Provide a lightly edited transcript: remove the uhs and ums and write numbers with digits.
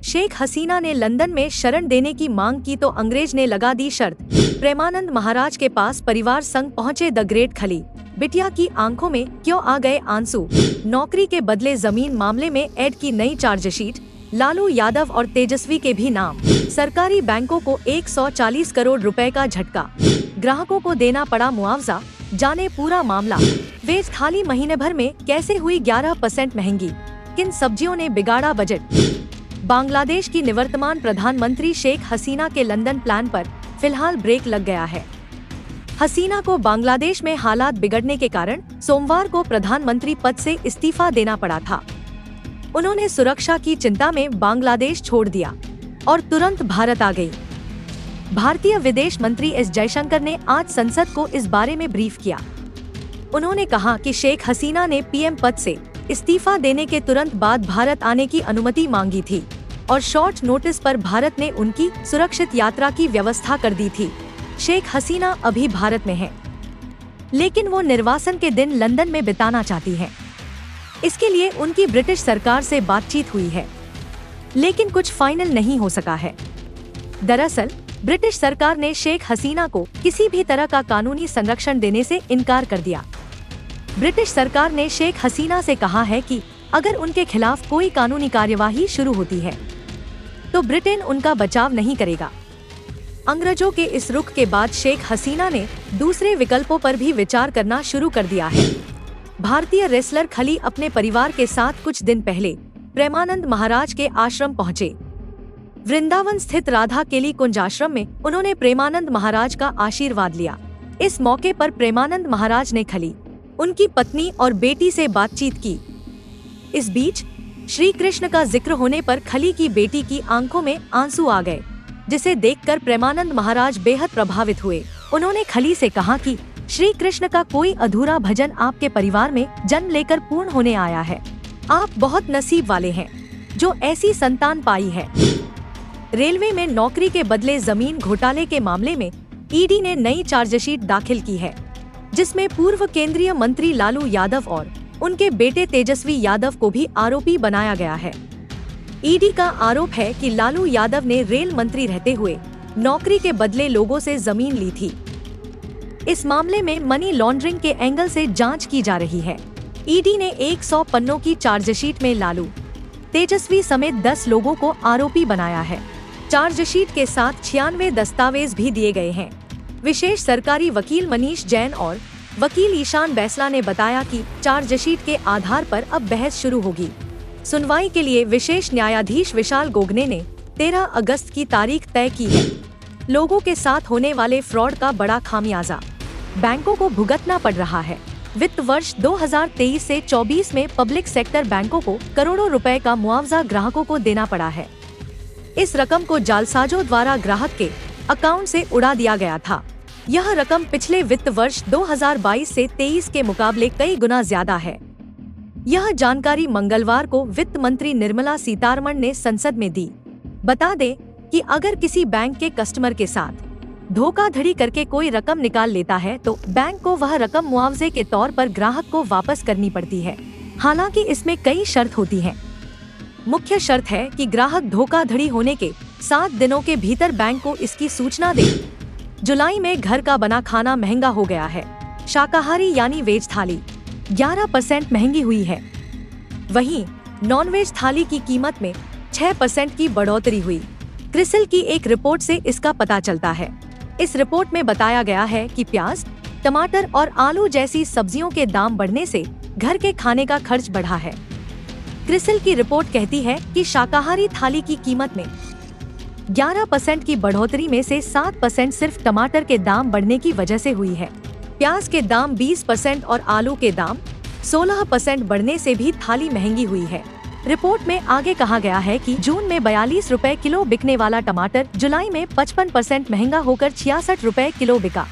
शेख हसीना ने लंदन में शरण देने की मांग की तो अंग्रेज ने लगा दी शर्त। प्रेमानंद महाराज के पास परिवार संग पहुंचे द ग्रेट खली। बिटिया की आंखों में क्यों आ गए आंसू। नौकरी के बदले जमीन मामले में एड की नई चार्जशीट। लालू यादव और तेजस्वी के भी नाम। सरकारी बैंकों को 140 करोड़ रुपए का झटका। ग्राहकों को देना पड़ा मुआवजा। जाने पूरा मामला। वेज थाली महीने भर में कैसे हुई 11% महंगी। किन सब्जियों ने बिगाड़ा बजट। बांग्लादेश की निवर्तमान प्रधानमंत्री शेख हसीना के लंदन प्लान पर फिलहाल ब्रेक लग गया है। हसीना को बांग्लादेश में हालात बिगड़ने के कारण सोमवार को प्रधानमंत्री पद से इस्तीफा देना पड़ा था। उन्होंने सुरक्षा की चिंता में बांग्लादेश छोड़ दिया और तुरंत भारत आ गई। भारतीय विदेश मंत्री एस जयशंकर ने आज संसद को इस बारे में ब्रीफ किया। उन्होंने कहा कि शेख हसीना ने पीएम पद से इस्तीफा देने के तुरंत बाद भारत आने की अनुमति मांगी थी और शॉर्ट नोटिस पर भारत ने उनकी सुरक्षित यात्रा की व्यवस्था कर दी थी। शेख हसीना अभी भारत में है, लेकिन वो निर्वासन के दिन लंदन में बिताना चाहती हैं। इसके लिए उनकी ब्रिटिश सरकार से बातचीत हुई है, लेकिन कुछ फाइनल नहीं हो सका है। दरअसल ब्रिटिश सरकार ने शेख हसीना को किसी भी तरह का कानूनी संरक्षण देने से इनकार कर दिया। ब्रिटिश सरकार ने शेख हसीना से कहा है कि अगर उनके खिलाफ कोई कानूनी कार्यवाही शुरू होती है तो ब्रिटेन उनका बचाव नहीं करेगा। अंग्रेजों के इस रुख के बाद शेख हसीना ने दूसरे विकल्पों पर भी विचार करना शुरू कर दिया है। भारतीय रेसलर खली अपने परिवार के साथ कुछ दिन पहले प्रेमानंद महाराज के आश्रम पहुंचे। वृंदावन स्थित राधा केली कुंज आश्रम में उन्होंने प्रेमानंद महाराज का आशीर्वाद लिया। इस मौके पर प्रेमानंद महाराज ने खली, उनकी पत्नी और बेटी से बातचीत की। इस बीच श्री कृष्ण का जिक्र होने पर खली की बेटी की आंखों में आंसू आ गए, जिसे देखकर प्रेमानंद महाराज बेहद प्रभावित हुए। उन्होंने खली से कहा कि श्री कृष्ण का कोई अधूरा भजन आपके परिवार में जन्म लेकर पूर्ण होने आया है। आप बहुत नसीब वाले हैं जो ऐसी संतान पाई है। रेलवे में नौकरी के बदले जमीन घोटाले के मामले में ईडी ने नई चार्जशीट दाखिल की है, जिसमें पूर्व केंद्रीय मंत्री लालू यादव और उनके बेटे तेजस्वी यादव को भी आरोपी बनाया गया है। ईडी का आरोप है कि लालू यादव ने रेल मंत्री रहते हुए नौकरी के बदले लोगों से जमीन ली थी। इस मामले में मनी लॉन्ड्रिंग के एंगल से जांच की जा रही है। ईडी ने 100 पन्नों की चार्जशीट में लालू, तेजस्वी समेत 10 लोगों को आरोपी बनाया है। चार्जशीट के साथ 96 दस्तावेज भी दिए गए हैं। विशेष सरकारी वकील मनीष जैन और वकील ईशान बैसला ने बताया कि चार्जशीट के आधार पर अब बहस शुरू होगी। सुनवाई के लिए विशेष न्यायाधीश विशाल गोगने ने 13 अगस्त की तारीख तय की है। लोगों के साथ होने वाले फ्रॉड का बड़ा खामियाजा बैंकों को भुगतना पड़ रहा है। वित्त वर्ष 2023 से 24 में पब्लिक सेक्टर बैंकों को करोड़ों रुपए का मुआवजा ग्राहकों को देना पड़ा है। इस रकम को जालसाजों द्वारा ग्राहक के अकाउंट से उड़ा दिया गया था। यह रकम पिछले वित्त वर्ष 2022 से 23 के मुकाबले कई गुना ज्यादा है। यह जानकारी मंगलवार को वित्त मंत्री निर्मला सीतारमण ने संसद में दी। बता दें कि अगर किसी बैंक के कस्टमर के साथ धोखाधड़ी करके कोई रकम निकाल लेता है तो बैंक को वह रकम मुआवजे के तौर पर ग्राहक को वापस करनी पड़ती है। हालांकि इसमें कई शर्त होती हैं। मुख्य शर्त है कि ग्राहक धोखाधड़ी होने के 7 दिनों के भीतर बैंक को इसकी सूचना दे। जुलाई में घर का बना खाना महंगा हो गया है। शाकाहारी यानी वेज थाली 11% महंगी हुई है। वहीं नॉनवेज थाली की कीमत में 6% की बढ़ोतरी हुई। क्रिसिल की एक रिपोर्ट से इसका पता चलता है। इस रिपोर्ट में बताया गया है कि प्याज, टमाटर और आलू जैसी सब्जियों के दाम बढ़ने से घर के खाने का खर्च बढ़ा है। क्रिसिल की रिपोर्ट कहती है कि शाकाहारी थाली की कीमत में 11% की बढ़ोतरी में से 7% सिर्फ टमाटर के दाम बढ़ने की वजह से हुई है। प्याज के दाम 20% और आलू के दाम 16% बढ़ने से भी थाली महंगी हुई है। रिपोर्ट में आगे कहा गया है कि जून में 42 रुपए किलो बिकने वाला टमाटर जुलाई में 55% महंगा होकर 66 रुपए किलो बिका।